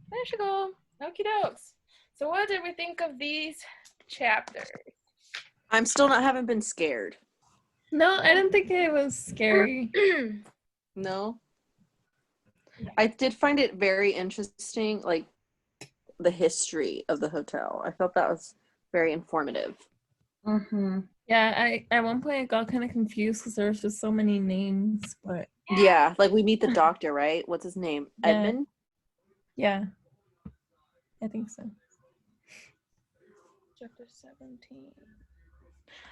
There she go. Okie dokes. So what did we think of these chapters? I'm still haven't been scared. No, I didn't think it was scary. No. I did find it very interesting, like the history of the hotel. I thought that was very informative. Mm-hmm. Yeah, I at one point I got kind of confused because there was just so many names, but Yeah, like we meet the doctor, right? What's his name? Yeah. Edmund? yeah, I think so. Chapter 17.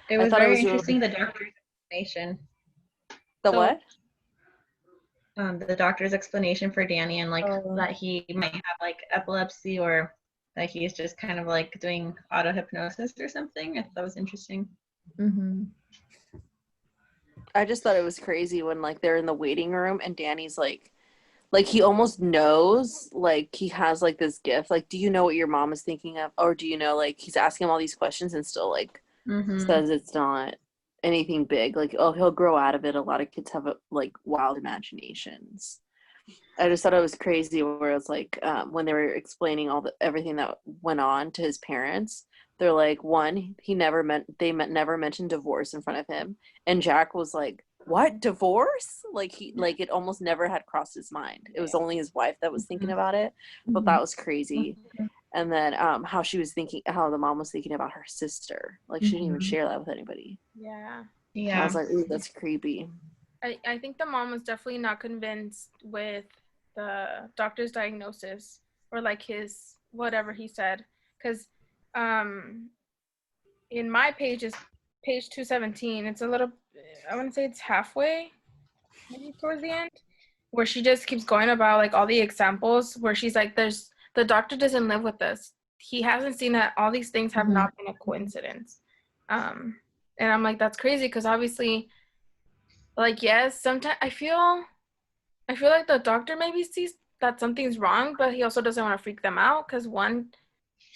It I was thought it very was interesting, the doctor's explanation. The So- what? The doctor's explanation for Danny and like Oh. that he might have like epilepsy or that he's just kind of like doing auto hypnosis or something. I thought that was interesting. Mm-hmm. I just thought it was crazy when like they're in the waiting room and Danny's like he almost knows, like he has like this gift. Like, do you know what your mom is thinking of? Or do you know, like he's asking him all these questions and still like Mm-hmm. says it's not anything big. Like, oh, he'll grow out of it. A lot of kids have like wild imaginations. I just thought it was crazy where it's like when they were explaining everything that went on to his parents, they're like, one, never mentioned divorce in front of him, and Jack was like, what, divorce? Like like it almost never had crossed his mind. It was only his wife that was thinking about it, but that was crazy. And then how the mom was thinking about her sister, like she didn't even share that with anybody. Yeah. I was like, ooh, that's creepy. I think the mom was definitely not convinced with the doctor's diagnosis or like his whatever he said, because in my page is page 217. It's a little, I want to say it's halfway, maybe towards the end, where she just keeps going about like all the examples where she's like, there's the doctor doesn't live with us. He hasn't seen that all these things have not been a coincidence. And I'm like, that's crazy because obviously, like, yes, sometimes I feel like the doctor maybe sees that something's wrong, but he also doesn't want to freak them out because one,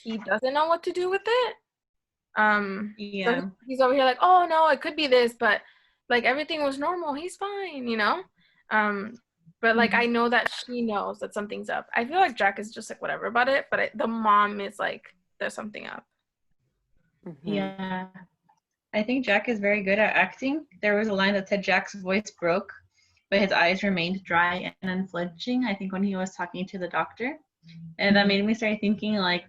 he doesn't know what to do with it. So he's over here like, oh no, it could be this, but like everything was normal. He's fine, you know. But like I know that she knows that something's up. I feel like Jack is just like whatever about it, but the mom is like, there's something up. Yeah. I think Jack is very good at acting. There was a line that said Jack's voice broke, but his eyes remained dry and unflinching, I think when he was talking to the doctor. And that made me start thinking like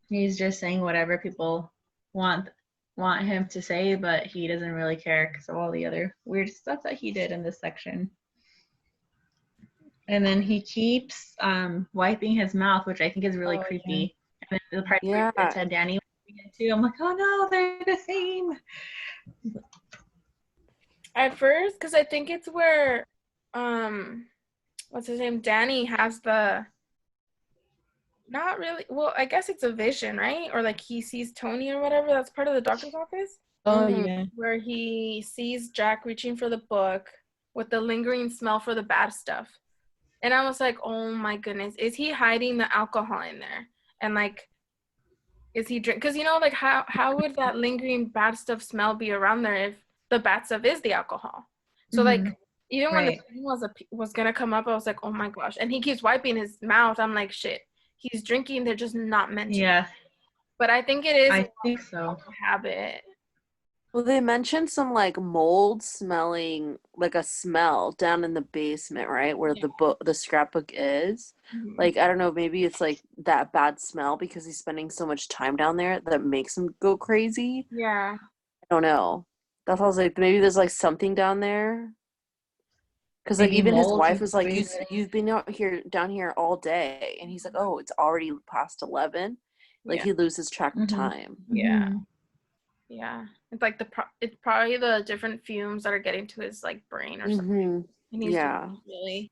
he's just saying whatever people want him to say, but he doesn't really care because of all the other weird stuff that he did in this section. And then he keeps wiping his mouth, which I think is really creepy. And then the part where it said Danny too, I'm like, oh no, they're the same. At first, because I think it's where what's his name? Danny has the not really, well, I guess it's a vision, right? Or like he sees Tony or whatever. That's part of the doctor's office. Oh yeah. Where he sees Jack reaching for the book with the lingering smell for the bad stuff. And I was like, oh my goodness, is he hiding the alcohol in there? And like, is he drink? Because you know, like how would that lingering bad stuff smell be around there if the bad stuff is the alcohol? So like, even when the thing was gonna come up, I was like, oh my gosh. And he keeps wiping his mouth. I'm like, shit, he's drinking. They're just not mentioning. Yeah. But I think it is. I think so. Habit. Well, they mentioned some like mold smelling, like a smell down in the basement, right? Where the scrapbook is. Like, I don't know, maybe it's like that bad smell because he's spending so much time down there that makes him go crazy. Yeah. I don't know. That's why I was like, maybe there's like something down there. Because like even his wife was like, you've been down here all day, and he's like, oh, it's already past 11. Like he loses track of time. Yeah. Yeah, it's like it's probably the different fumes that are getting to his like brain or something. And he's really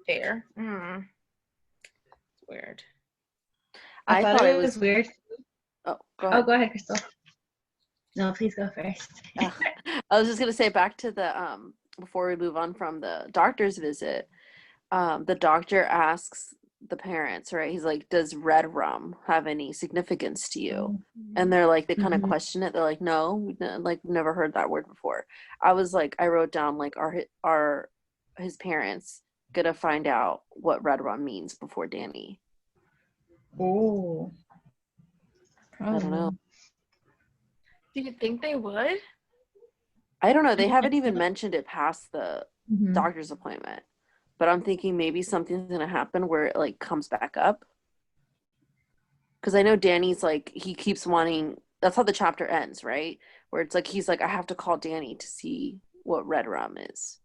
fair. It's weird. I thought it was weird. Oh, go ahead. Oh, go ahead, Crystal. No, please go first. I was just gonna say back to the before we move on from the doctor's visit, the doctor asks the parents, right? He's like, does red rum have any significance to you? And they're like, they kind of question it. They're like, no, we've never heard that word before. I was like, I wrote down like, are his parents gonna find out what Red Rum means before Danny. Oh. I don't know. Do you think they would? I don't know. They haven't even mentioned it past the Mhm. doctor's appointment. But I'm thinking maybe something's gonna happen where it like comes back up. Because I know Danny's like he keeps wanting. That's how the chapter ends, right? Where it's like he's like, I have to call Danny to see what Red Rum is.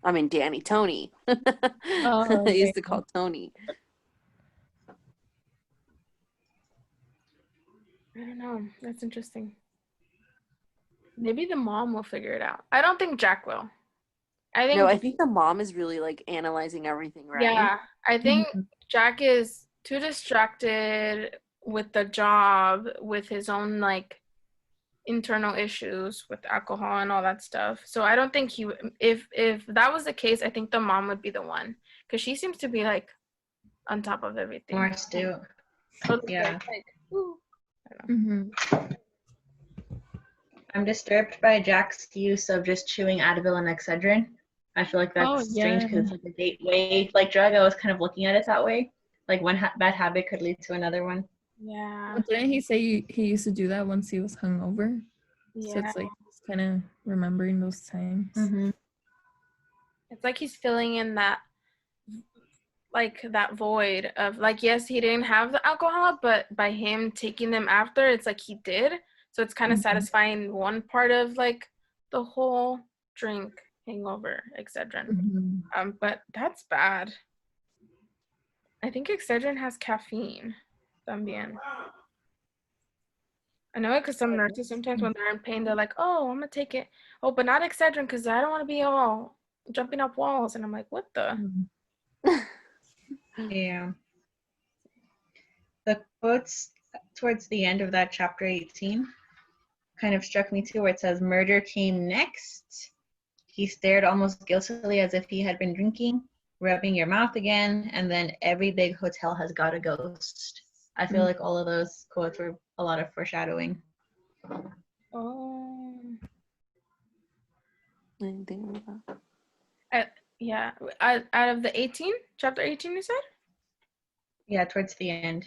I mean, Tony. Oh, I used to okay. call Tony. I don't know. That's interesting. Maybe the mom will figure it out. I don't think Jack will. I think No, I think the mom is really like analyzing everything, right? yeah, I think Mhm. Jack is too distracted with the job, with his own like internal issues with alcohol and all that stuff. So I don't think he if that was the case, I think the mom would be the one because she seems to be like on top of everything. More astute. Totally Yeah. like, ooh. I don't know. Mhm. I'm disturbed by Jack's use of just chewing Advil and Excedrin. I feel like that's Oh, strange because yeah. it's like a gateway like drug. I was kind of looking at it that way. Like one bad habit could lead to another one. Yeah, Well, didn't he say he used to do that once he was hungover? So yeah. it's like just kind of remembering those times. Mm-hmm. It's like he's filling in that like that void of like yes he didn't have the alcohol but by him taking them after it's like he did, so it's kind of Mhm. satisfying one part of like the whole drink hangover Excedrin. Mhm. But that's bad. I think Excedrin has caffeine también. I know it because some nurses sometimes when they're in pain they're like, oh, I'm gonna take it, oh but not Excedrin because I don't want to be all jumping up walls, and I'm like, what the. Mhm. Yeah. The quotes towards the end of that chapter 18 kind of struck me too, where it says, murder came next. He stared almost guiltily as if he had been drinking, rubbing your mouth again, and then every big hotel has got a ghost. I feel like all of those quotes were a lot of foreshadowing. Oh. I didn't think of that. Yeah, out of the 18, chapter 18 you said? Yeah, towards the end.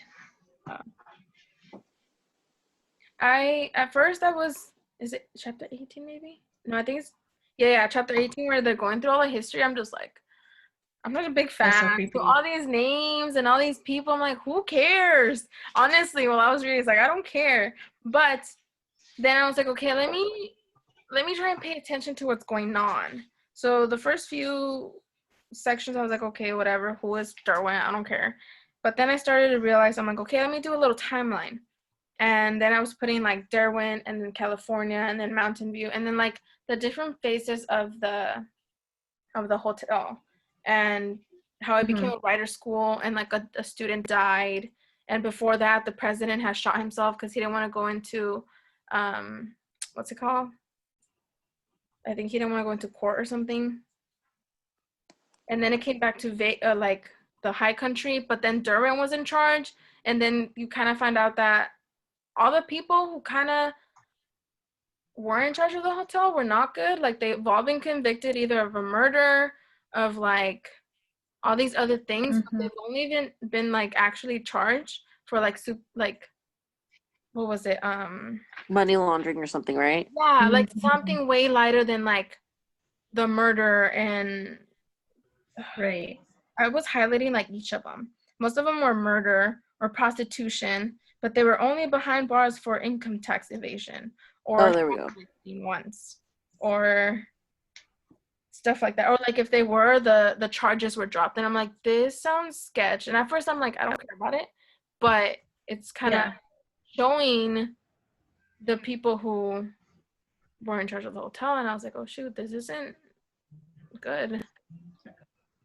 At first I was, is it chapter 18 maybe? No, I think it's, yeah, chapter 18 where they're going through all the history. I'm just like, I'm not a big That's so fan. creepy. So all these names and all these people, I'm like, who cares? Honestly, while I was reading, it's like, I don't care. But then I was like, okay, let me try and pay attention to what's going on. So the first few sections, I was like, okay, whatever. Who is Darwin? I don't care. But then I started to realize, I'm like, okay, let me do a little timeline. And then I was putting like Darwin and then California and then Mountain View and then like the different phases of the hotel and how it became a writer school and like a student died. And before that, the president has shot himself because he didn't want to go into what's it called? I think he didn't want to go into court or something. And then it came back to like the high country, but then Derwin was in charge. And then you kind of find out that all the people who kind of were in charge of the hotel were not good. Like they've all been convicted either of a murder, of like all these other things. But they've only been like actually charged for like what was it? Money laundering or something, right? Yeah, like something way lighter than like the murder. And Right. I was highlighting like each of them. Most of them were murder or prostitution, but they were only behind bars for income tax evasion or There we go. once or stuff like that. Or like if they were, the charges were dropped. And I'm like, this sounds sketch. And at first I'm like, I don't care about it, but it's kind of showing the people who were in charge of the hotel. And I was like, oh shoot, this isn't good.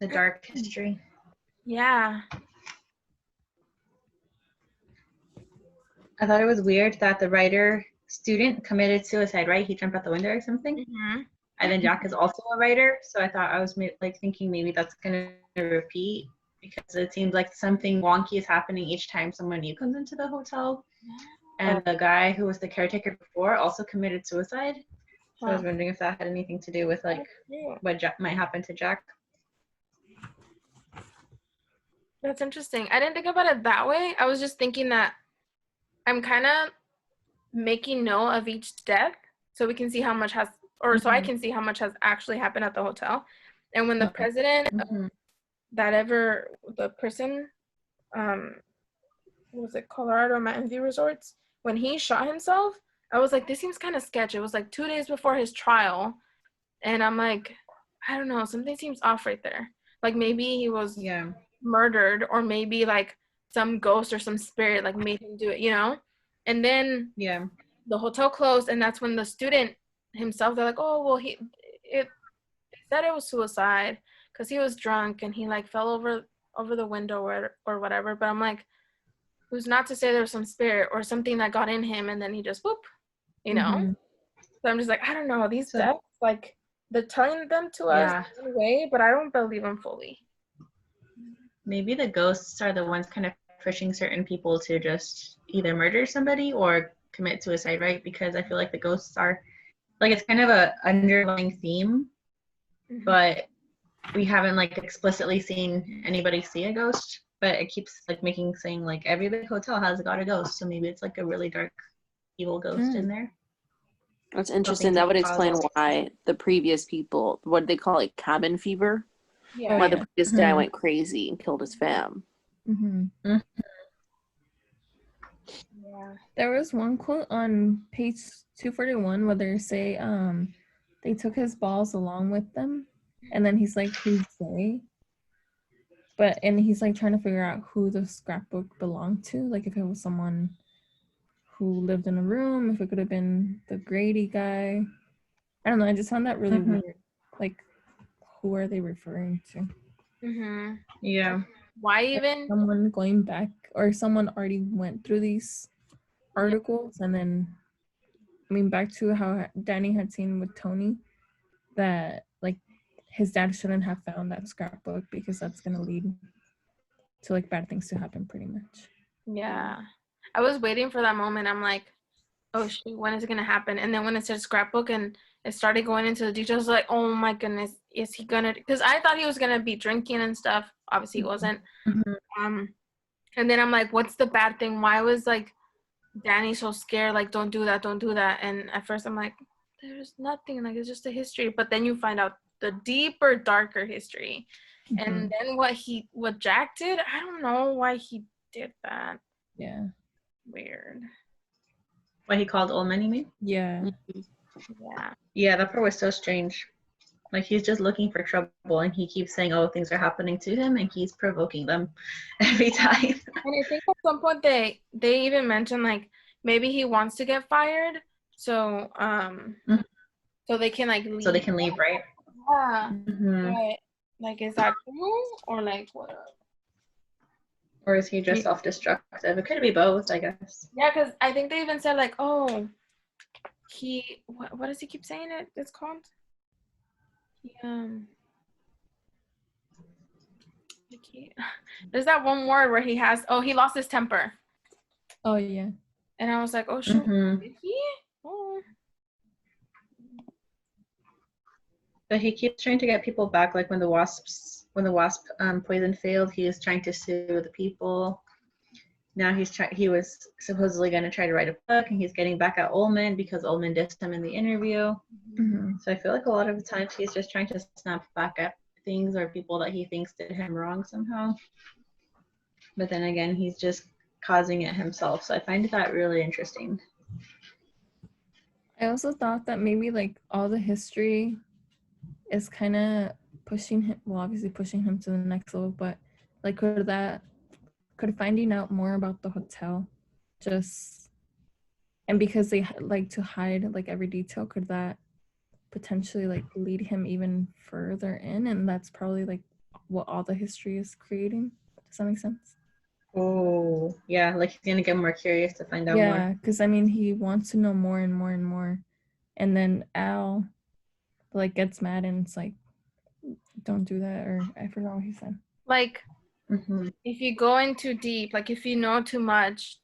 The dark history. Yeah. I thought it was weird that the writer student committed suicide, right? He jumped out the window or something. Mm-hmm. And then Jack is also a writer, so I thought I was like thinking maybe that's gonna repeat because it seems like something wonky is happening each time someone new comes into the hotel. And the guy who was the caretaker before also committed suicide. So I was wondering if that had anything to do with like what might happen to Jack. That's interesting. I didn't think about it that way. I was just thinking that I'm kind of making note of each death so we can see how much has, or so I can see how much has actually happened at the hotel. And when the president, the person, what was it, Colorado Mountain View Resorts, when he shot himself, I was like, this seems kind of sketchy. It was like 2 days before his trial. And I'm like, I don't know, something seems off right there. Like maybe he was murdered, or maybe like some ghost or some spirit like made him do it, you know? And then the hotel closed, and that's when the student himself, they're like, oh, well, they said it was suicide because he was drunk and he like fell over the window or whatever. But I'm like, who's not to say there was some spirit or something that got in him and then he just whoop, you know? So I'm just like, I don't know, these deaths, like they're telling them to us in a way, but I don't believe them fully. Maybe the ghosts are the ones kind of pushing certain people to just either murder somebody or commit suicide, right? Because I feel like the ghosts are like, it's kind of a underlying theme, but we haven't like explicitly seen anybody see a ghost, but it keeps like saying like every big hotel has got a ghost, so maybe it's like a really dark evil ghost in there. That's interesting. That would explain why the previous people, what they call it, cabin fever, why the previous guy went crazy and killed his fam. There was one quote on page 241 where they say they took his balls along with them, and then he's like, who's they? And he's like trying to figure out who the scrapbook belonged to, like if it was someone who lived in a room, if it could have been the Grady guy. I don't know, I just found that really weird. Like, who are they referring to? Why even? Someone going back, or someone already went through these articles, and then, I mean, back to how Danny had seen with Tony, that like his dad shouldn't have found that scrapbook because that's gonna lead to like bad things to happen, pretty much. Yeah, I was waiting for that moment. I'm like, oh shoot, when is it gonna happen? And then when it said scrapbook and it started going into the details, like, oh my goodness, is he gonna? Because I thought he was gonna be drinking and stuff. Obviously, he wasn't. And then I'm like, what's the bad thing? Why was like Danny so scared? Like, don't do that, don't do that. And at first, I'm like, there's nothing. Like, it's just a history. But then you find out the deeper, darker history. And then what Jack did, I don't know why he did that. Yeah. Weird. What he called Ullman, you mean? Yeah. Yeah, that part was so strange. Like, he's just looking for trouble, and he keeps saying, oh, things are happening to him, and he's provoking them every time. And I think at some point they even mentioned, like, maybe he wants to get fired, so so they can, like, leave. So they can leave, right? Yeah. But, like, is that true? Or, like, what? Or is he just self-destructive? It could be both, I guess. Yeah, because I think they even said, like, oh, what does he keep saying it's called? There's that one word where he lost his temper. Oh, yeah. And I was like, oh, shoot. Did he? Oh. But he keeps trying to get people back, like when the wasp poison failed, he was trying to sue the people. Now he was supposedly going to try to write a book, and he's getting back at Ullman because Ullman dissed him in the interview. So I feel like a lot of the times he's just trying to snap back at things or people that he thinks did him wrong somehow. But then again, he's just causing it himself. So I find that really interesting. I also thought that maybe like all the history is kind of pushing him, well, obviously pushing him to the next level, but like could finding out more about the hotel just, and because they like to hide like every detail, could that potentially like lead him even further in? And that's probably like what all the history is creating. Does that make sense? Oh, yeah, like he's gonna get more curious to find out more. Yeah, because I mean, he wants to know more and more and more. And then Al like gets mad and it's like, don't do that, or I forgot what he said. Like, if you go in too deep, like if you know too much,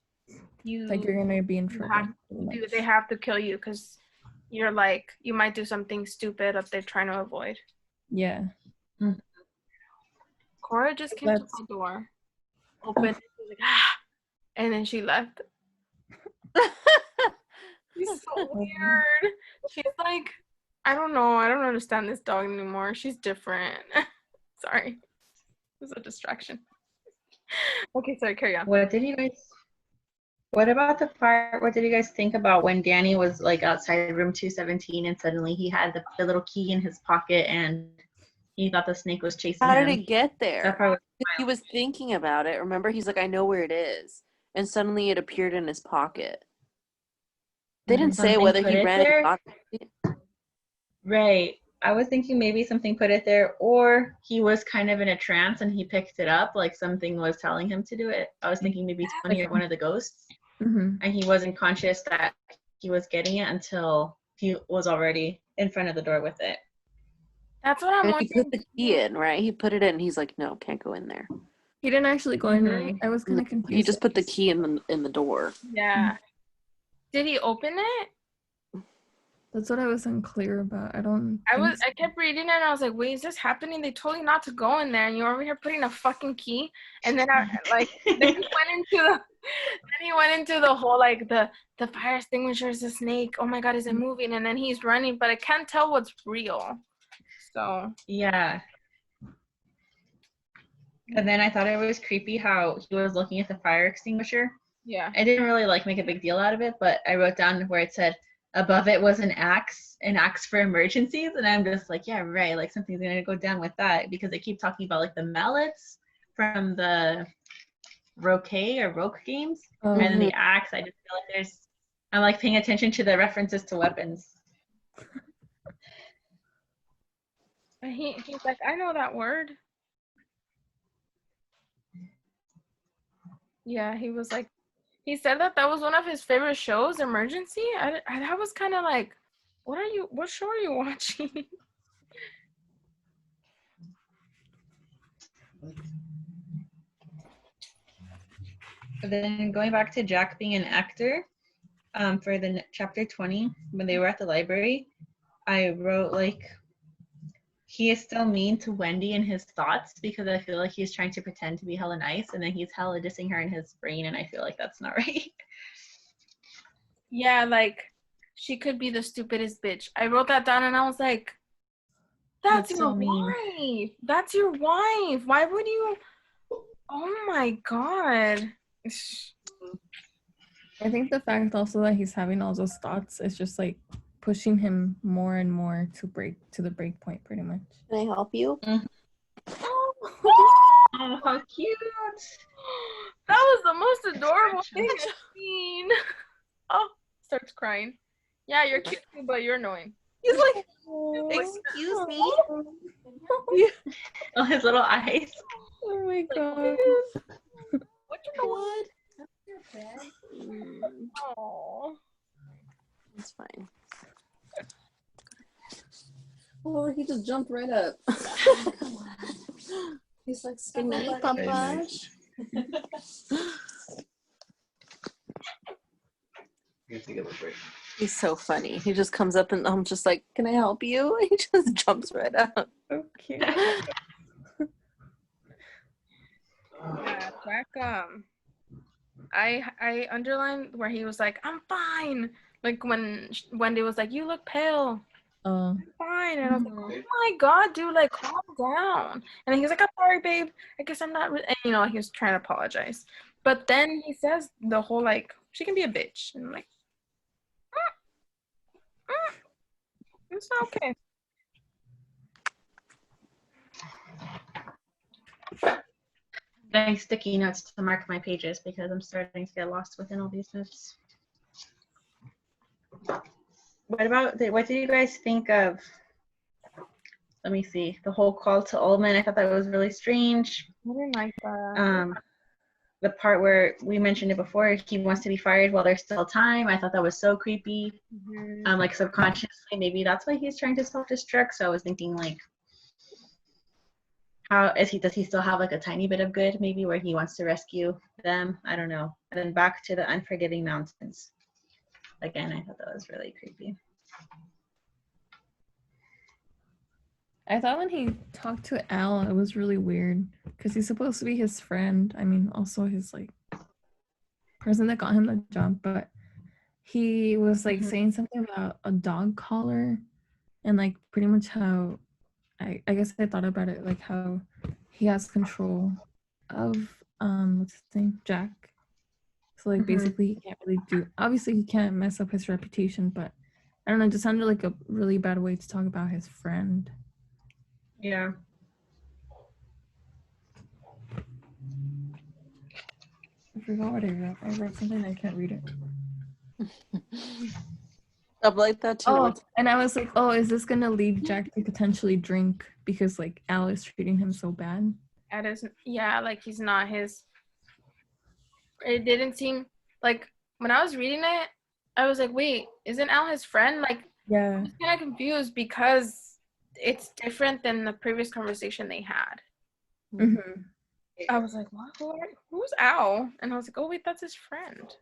like you're gonna be in trouble. They have to kill you because you're like, you might do something stupid that they're trying to avoid. Yeah. Cora just came to That's- the door, opened it, she was like, ah, and then she left. She's so weird. She's like, I don't know. I don't understand this dog anymore. She's different. Sorry. It was a distraction. Okay, sorry, carry on. What about the part, what did you guys think about when Danny was like outside room 217 and suddenly he had the little key in his pocket and he thought the snake was chasing How him? did it get there? That part was He was thinking about it. Remember, he's like, I know where it is. And suddenly it appeared in his pocket. They didn't say Something whether put he it ran there? and got it. right. I was thinking maybe something put it there, or he was kind of in a trance and he picked it up, like something was telling him to do it. I was thinking maybe Tony or one of the ghosts, Mhm. and he wasn't conscious that he was getting it until he was already in front of the door with it. That's what I'm And he wondering. put the key in, right? He put it in. He's like, no, can't go in there. He didn't actually go in, Mhm. right? I was kind of confused. He just put the key in the door. Yeah. Did he open it? That's what I was unclear about. I don't. I kept reading it and I was like, wait, is this happening? They told you not to go in there and you're over here putting a fucking key. And then then he went into the whole like the fire extinguisher is a snake. Oh my god, is it moving? And then he's running, but I can't tell what's real. So Yeah. And then I thought it was creepy how he was looking at the fire extinguisher. yeah. I didn't really like make a big deal out of it, but I wrote down where it said above it was an axe for emergencies, and I'm just like, yeah, right, like something's gonna go down with that because they keep talking about like the mallets from the Roque games, and then the axe. I just feel like I'm like paying attention to the references to weapons. And he's like, I know that word. Yeah, he was like, he said that was one of his favorite shows, Emergency. I was kind of like, what show are you watching? But then going back to Jack being an actor, for the chapter 20, when they were at the library, I wrote like, he is still mean to Wendy in his thoughts because I feel like he's trying to pretend to be hella nice and then he's hella dissing her in his brain, and I feel like that's not right. Yeah, like, she could be the stupidest bitch. I wrote that down and I was like, that's your so mean. wife. That's your wife. Why would you? Oh my god. I think the fact also that he's having all those thoughts is just like pushing him more and more to the break point, pretty much. Can I help you? Oh, how cute. That was the most adorable thing I've seen. Oh, starts crying. Yeah, you're cute, but you're annoying. He's like, excuse me. Oh, his little eyes. Oh my god. What you know? What? Oh. It's fine. Oh, he just jumped right up. He's like, good night, Papa. He's so funny. He just comes up and I'm just like, can I help you? He just jumps right up. Okay. Yeah, Jack. I underlined where he was like, "I'm fine." Like when Wendy was like, "You look pale." I'm fine, and I was like, "Oh my god, dude! Like, calm down." And then he's like, "I'm sorry, babe. I guess I'm not." And, you know, he was trying to apologize, but then he says the whole like, "She can be a bitch," and I'm like, "It's not okay." Getting sticky notes to mark my pages because I'm starting to get lost within all these notes. What did you guys think of, let me see, the whole call to Ullman? I thought that was really strange. I didn't like that. The part where we mentioned it before, he wants to be fired while there's still time. I thought that was so creepy. Like subconsciously, maybe that's why he's trying to self-destruct. So I was thinking like, does he still have like a tiny bit of good maybe where he wants to rescue them? I don't know. And then back to the unforgiving mountains. Again, I thought that was really creepy. I thought when he talked to Al, it was really weird because he's supposed to be his friend. I mean, also his like person that got him the job, but he was like saying something about a dog collar and like pretty much how I guess I thought about it like how he has control of what's his name? Jack. So like basically he can't really do obviously he can't mess up his reputation, but I don't know, it just sounded like a really bad way to talk about his friend. Yeah. I forgot what I wrote. I wrote something I can't read it. I'm like that too. Oh, and I was like, oh, is this gonna lead Jack to potentially drink because like Al is treating him so bad? That is, yeah, like he's not his. It didn't seem like when I was reading it, I was like, wait, isn't Al his friend? Like, Yeah. I was kind of confused because it's different than the previous conversation they had. Mm-hmm. I was like, what? Who's Al? And I was like, oh, wait, that's his friend.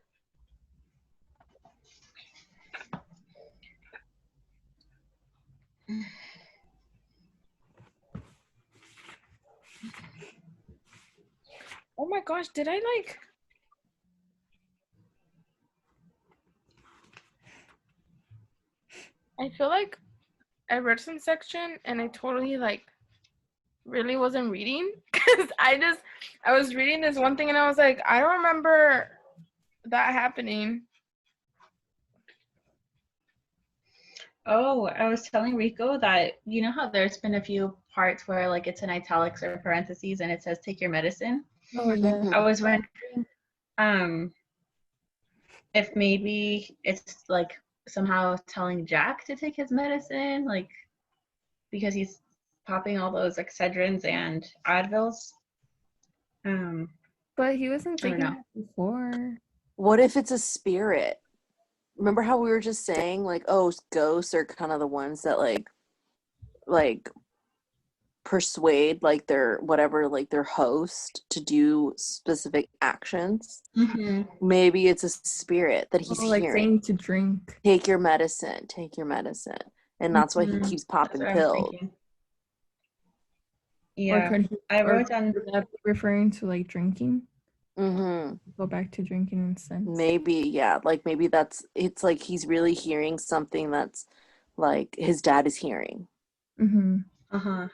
Oh my gosh, did I like... I feel like I read some section and I totally like really wasn't reading because I was reading this one thing and I was like, I don't remember that happening. Oh, I was telling Rico that you know how there's been a few parts where like it's in italics or parentheses and it says take your medicine. Oh yeah. I was wondering if maybe it's like somehow telling Jack to take his medicine, like because he's popping all those Excedrins and Advils. But he wasn't I don't taking know. it before. What if it's a spirit? Remember how we were just saying like, oh, ghosts are kind of the ones that like persuade like their whatever like their host to do specific actions. Maybe it's a spirit that he's like hearing. saying to drink. Take your medicine, and that's why he keeps popping That's what I was pills. thinking. Or Yeah, could he, I or wrote down. could that be referring to like drinking? Mm-hmm. Go back to drinking instead. Maybe, yeah, like maybe it's like he's really hearing something that's like his dad is hearing. Mm-hmm.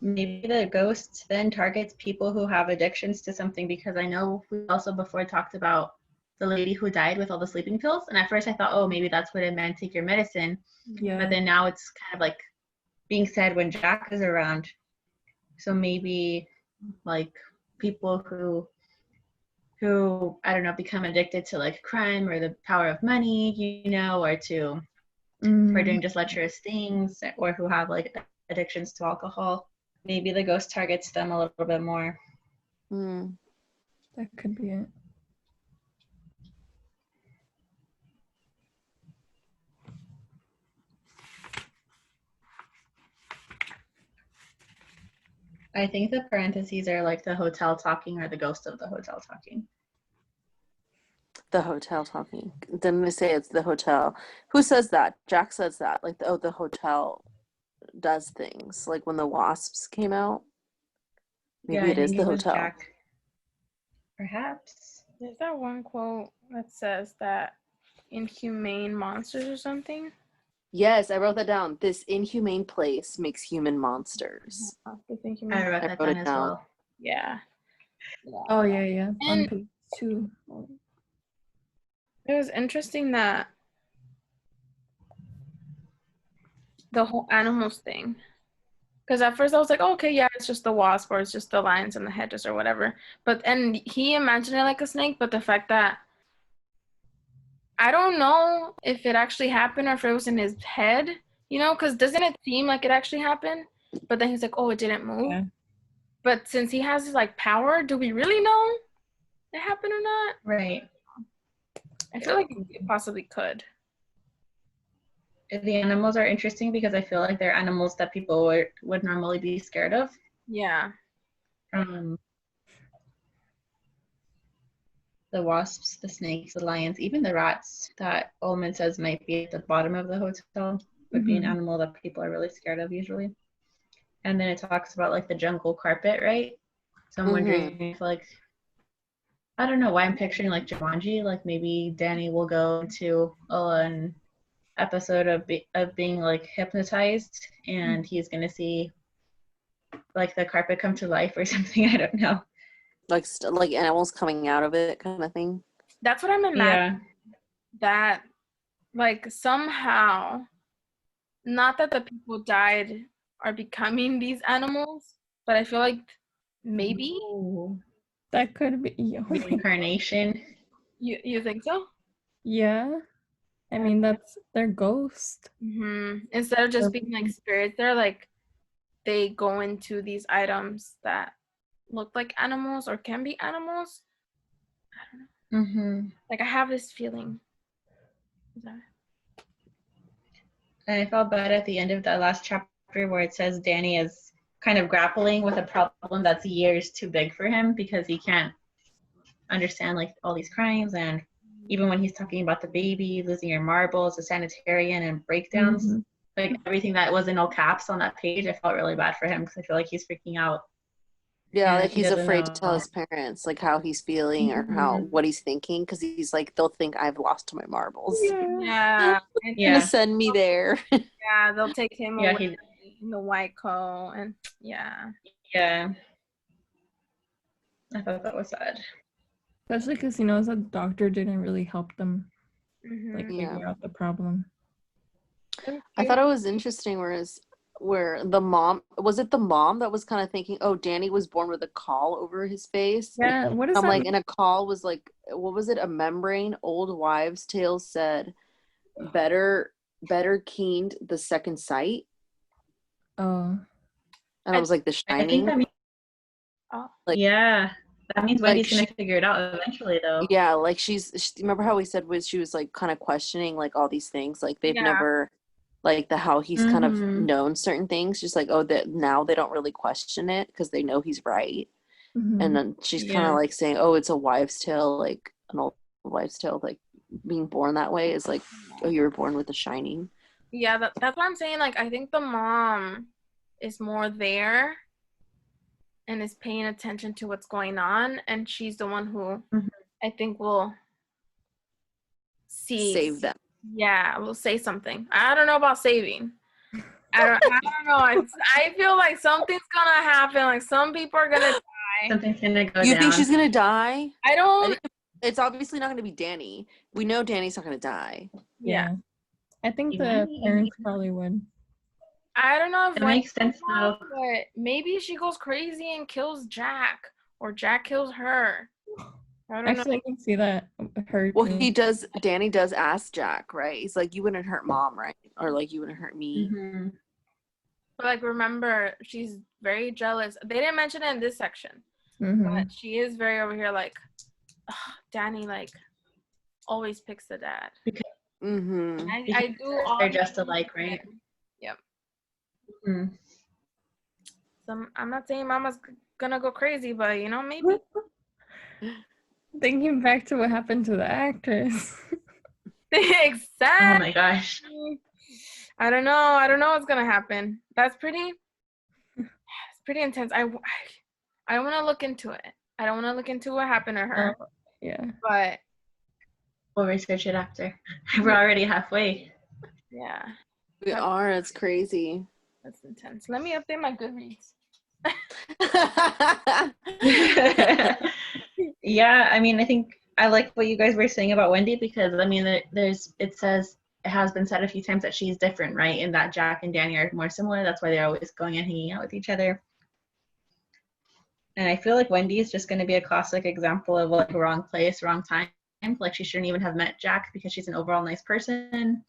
Maybe the ghost then targets people who have addictions to something, because I know we also before talked about the lady who died with all the sleeping pills, and at first I thought, oh, maybe that's what it meant, take your medicine. Yeah. But then now it's kind of like being said when Jack is around. So maybe like people who I don't know, become addicted to like crime or the power of money, you know, or to for doing just lecherous things, or who have like addictions to alcohol. Maybe the ghost targets them a little bit more. That could be it. I think the parentheses are like the hotel talking or the ghost of the hotel talking. The hotel talking. Didn't they say it's the hotel? Who says that? Jack says that. Like, the hotel does things. Like when the wasps came out. Maybe it is the hotel. Jack. Perhaps. There's that one quote that says that inhumane monsters or something. Yes, I wrote that down. This inhumane place makes human monsters. I wrote that down as well. Yeah. Oh yeah. On And page 2. it was interesting that the whole animals thing. Because at first I was like, oh, okay, yeah, it's just the wasp or it's just the lions and the hedges or whatever. And he imagined it like a snake, but the fact that I don't know if it actually happened or if it was in his head, you know, because doesn't it seem like it actually happened? But then he's like, oh, it didn't move. Yeah. But since he has his like power, do we really know it happened or not? Right. I feel like it possibly could. The animals are interesting because I feel like they're animals that people would normally be scared of. Yeah. the wasps, the snakes, the lions, even the rats that Ullman says might be at the bottom of the hotel would be an Mhm. animal that people are really scared of usually. And then it talks about like the jungle carpet, right? So I'm wondering if like I don't know why I'm picturing like Jumanji, like maybe Danny will go into an episode of being like hypnotized and he's gonna see like the carpet come to life or something. I don't know. like animals coming out of it kind of thing. That's what I'm imagining. Yeah. That like somehow, not that the people died are becoming these animals, but I feel like maybe Ooh, That could be. reincarnation. you think so? Yeah. I mean, that's their ghost. Instead of just being like spirits, they're like they go into these items that look like animals or can be animals. I don't know. Mm-hmm. Like I have this feeling. And I felt bad at the end of that last chapter where it says Danny is kind of grappling with a problem that's years too big for him because he can't understand like all these crimes, and even when he's talking about the baby losing your marbles, the sanitarian, and breakdowns, Mhm. like everything that was in all caps on that page, I felt really bad for him because I feel like he's freaking out. Yeah, And like he he's doesn't afraid to tell know. his parents like how he's feeling or how Mhm. what he's thinking because he's like they'll think I've lost my marbles. Yeah. And Gonna Yeah, send me there. yeah, they'll take him yeah, away in the white coat and yeah. yeah. I thought that was sad. Especially because he knows that the doctor didn't really help them like Mm-hmm. Yeah. figure out the problem. I thought it was interesting where the mom was it the mom that was kind of thinking, oh, Danny was born with a caul over his face. Yeah, what is I'm that? like, and a caul was like, what was it? A membrane. Old wives' tales said, better keened the second sight. Oh, And I was like, The I think Shining. that means, Oh. Like, yeah, that means like Wendy's she, gonna figure it out eventually, though. yeah, like remember how we said was she was like kind of questioning like all these things, like they've Yeah. never like how he's kind of Mhm. known certain things, just like, oh, that now they don't really question it because they know he's right. mhm. And then she's kind Yeah. of like saying, oh, it's a wives' tale, like an old wives' tale, like being born that way is like, oh, you were born with The Shining. Yeah, that's what I'm saying. Like I think the mom is more there and is paying attention to what's going on, and she's the one who Mhm. I think will see. Save them. Yeah, will say something. I don't know about saving. I don't know. I feel like something's gonna happen. Like some people are gonna die. Something's gonna go You down. think she's gonna die? I don't. think it's obviously not gonna be Danny. We know Danny's not gonna die. Yeah. I think You the might. parents probably would. I don't know if It makes sense though. but maybe she goes crazy and kills Jack, or Jack kills her. I don't Actually, I can see that her Well, too. Danny does ask Jack, right? He's like, you wouldn't hurt mom, right? Or like, you wouldn't hurt me. Mhm. But like, remember, she's very jealous. They didn't mention it in this section, Mhm. but she is very over here. Like, ugh, Danny, like, always picks the dad. Mm-hmm. I do. They're just alike, right? Yep. Mhm. So I'm not saying Mama's gonna go crazy, but you know, maybe. Thinking back to what happened to the actress. Exactly. Oh my gosh. I don't know. I don't know what's gonna happen. That's pretty. It's pretty intense. I want to look into it. I don't want to look into what happened to her, Oh, yeah. but We'll research it after. We're already halfway. yeah, We are. It's crazy. that's intense. Let me update my Goodreads. Yeah, I mean, I think I like what you guys were saying about Wendy because I mean, it says it has been said a few times that she's different, right? And that Jack and Danny are more similar. That's why they're always going and hanging out with each other. And I feel like Wendy is just going to be a classic example of like wrong place, wrong time. Like she shouldn't even have met Jack because she's an overall nice person.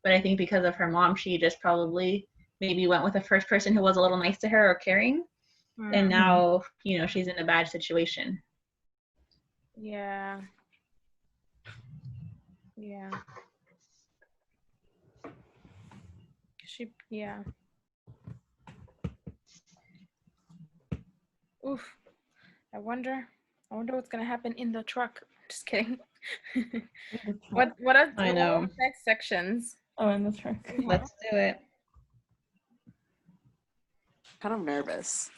But I think because of her mom, she just probably maybe went with the first person who was a little nice to her or caring. And now, you know, she's in a bad situation. Yeah. Yeah. Yeah. Oof. I wonder what's gonna happen in the truck. Just kidding. What are I know. the next sections? Oh, in the truck. Let's do it. Kind of nervous.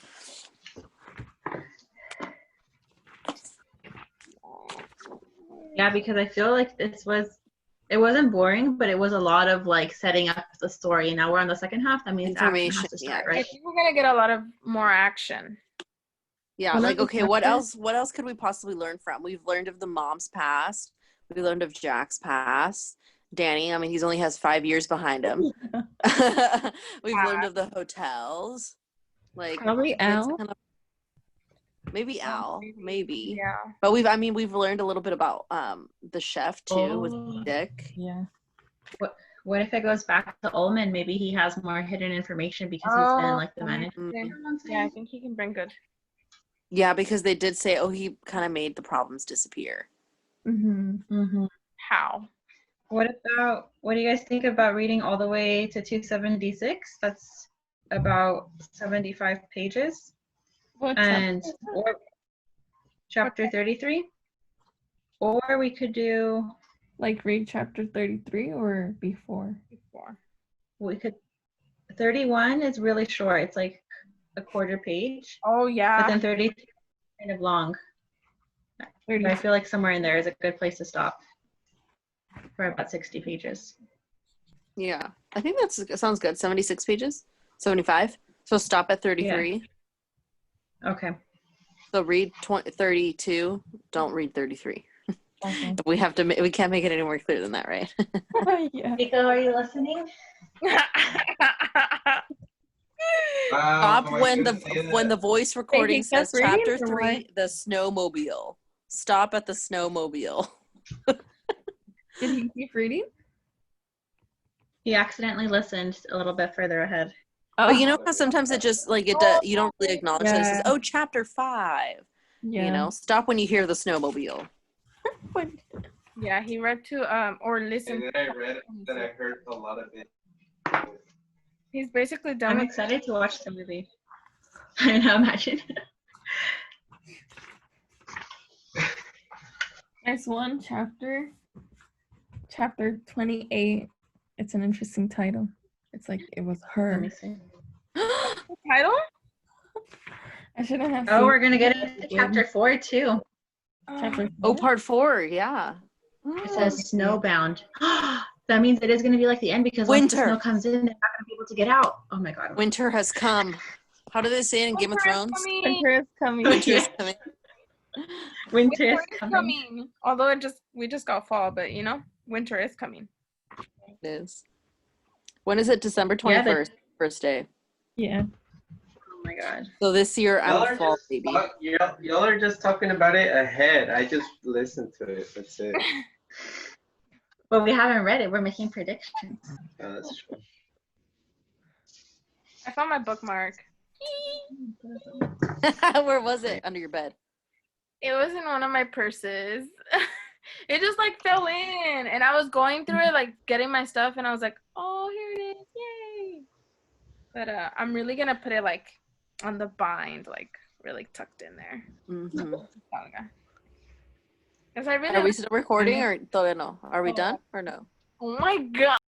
Yeah, because I feel like it wasn't boring, but it was a lot of like setting up the story. And now we're on the second half. That means action Information, has to start, yeah. I right? think we're gonna get a lot of more action. Yeah, Well, like, that's okay, what chapter. else could we possibly learn from? We've learned of the mom's past. We learned of Jack's past. Danny, I mean, he's only has 5 years behind him. We've learned of the hotels. Like, Probably that's Al. kind of, maybe Al, maybe. Yeah. But we've learned a little bit about the chef too with Oh. Dick. Yeah. What if it goes back to Ullman? Maybe he has more hidden information because he's been like the manager. Yeah, I think he can bring good. Yeah, because they did say, oh, he kind of made the problems disappear. Mm-hmm. Mm-hmm. How? What do you guys think about reading all the way to 276? That's about 75 pages. What And chapter? or chapter 33. Or we could do Like read chapter 33 or before? Before. 31 is really short. It's like a quarter page. Oh But yeah. then 33 is kind of long. But I 30. feel like somewhere in there is a good place to stop for about 60 pages. Yeah, I think that sounds good. 76 pages, 75. So stop at 33. Okay. So read 32. Don't read 33. Okay. We can't make it any more clear than that, right? Yeah. Nico, are you listening? Stop Am I when gonna say when the that? voice recording he kept says chapter reading or 3, the snowmobile. Stop at the snowmobile. Did he keep reading? He accidentally listened a little bit further ahead. Oh, But you know how sometimes it just like you don't really acknowledge that it says, Yeah. oh, chapter 5. yeah. You know, stop when you hear the snowmobile. What? Yeah, he read to or And listened. then I read it, then I heard a lot of it. He's basically done I'm with excited to watch the movie. I know, imagine. There's one chapter 28. It's an interesting title. It's like it was Let me her. see. the title. I shouldn't have Oh, seen we're gonna get into chapter 4 too. chapter Oh, 4. part 4, yeah. It says snowbound. That means it is gonna be like the end because once the Winter. snow comes in, they're not gonna be able to get out. Oh my god. Winter has come. How do they say it in Game of Thrones? Winter is coming. Winter is coming. Winter is Winter is coming. coming. Although we just got fall, but you know, winter is coming. It is. When is it? December 21st, first day. Yeah. Oh my god. So this year Y'all I'm are, a fall just baby. y'all are just talking about it ahead. I just listened to it. That's it. But we haven't read it. We're making predictions. That's true. I found my bookmark. Where was it? Under your bed. It was in one of my purses. It just like fell in, and I was going through it, like getting my stuff, and I was like, "Oh, here it is! Yay!" But I'm really gonna put it like on the bind, like really tucked in there. Mm-hmm. Because I really. Are we still recording or todavía no? Are we done or no? Oh my god!